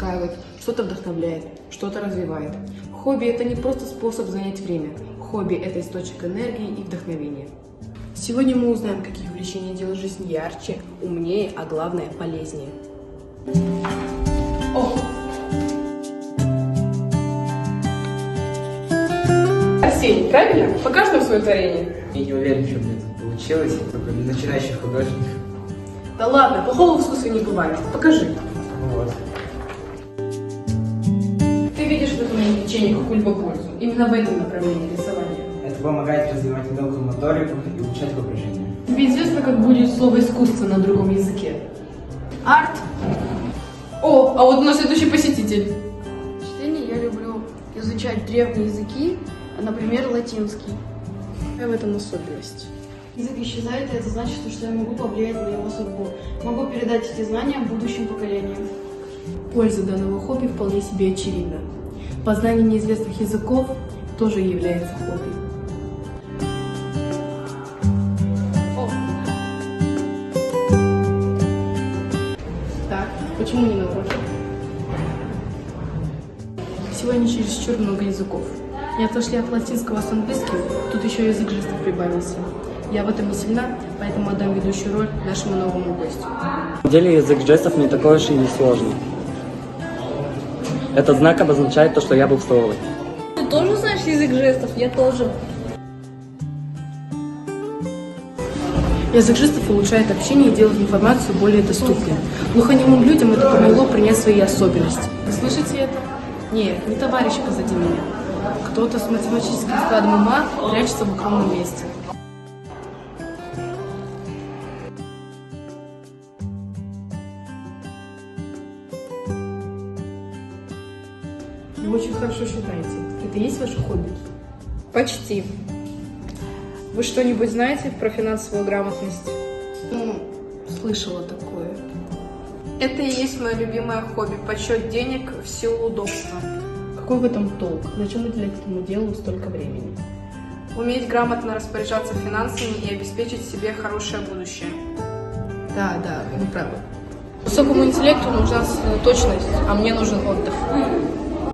успокаивает, что-то вдохновляет, что-то развивает. Хобби – это не просто способ занять время. Хобби – это источник энергии и вдохновения. Сегодня мы узнаем, какие увлечения делают жизнь ярче, умнее, а главное – полезнее. Арсений, правильно? Покажи нам свое творение. Я не уверен, что у меня тут получилось. Я только начинающий художник. Да ладно, плохого в искусстве не бывает. Покажи. Вот. Ты видишь в этом увлечении какую-либо пользу? Именно в этом направлении рисования. Это помогает развивать мелкую моторику и улучшать воображение. Тебе известно, как будет слово «искусство» на другом языке? Арт. О, а вот у нас следующий посетитель. Чтение я люблю изучать древние языки, например, латинский. В этом особенность. Язык исчезает, и это значит, что я могу повлиять на его судьбу. Могу передать эти знания будущим поколениям. Польза данного хобби вполне себе очевидна. Познание неизвестных языков тоже является хобби. Так, почему не на уроке? Сегодня чересчур много языков. Не отошли от латинского с английским, тут еще язык жестов прибавился. Я в этом не сильна, поэтому отдам ведущую роль нашему новому гостю. На самом деле язык жестов не такой уж и не сложный. Этот знак обозначает то, что я был в столовой. Ты тоже знаешь язык жестов? Я тоже. Язык жестов улучшает общение и делает информацию более доступной. Глухонемым людям это помогло принять свои особенности. Вы слышите это? Нет, не товарищ позади меня. Кто-то с математическим складом ума прячется в укромном месте. Вы очень хорошо считаете. Это и есть ваше хобби? Почти. Вы что-нибудь знаете про финансовую грамотность? Слышала такое. Это и есть мое любимое хобби – подсчет денег в силу удобства. Какой в этом толк? Зачем уделять этому делу столько времени? Уметь грамотно распоряжаться финансами и обеспечить себе хорошее будущее. Да, вы правы. Высокому интеллекту нужна точность, а мне нужен отдых.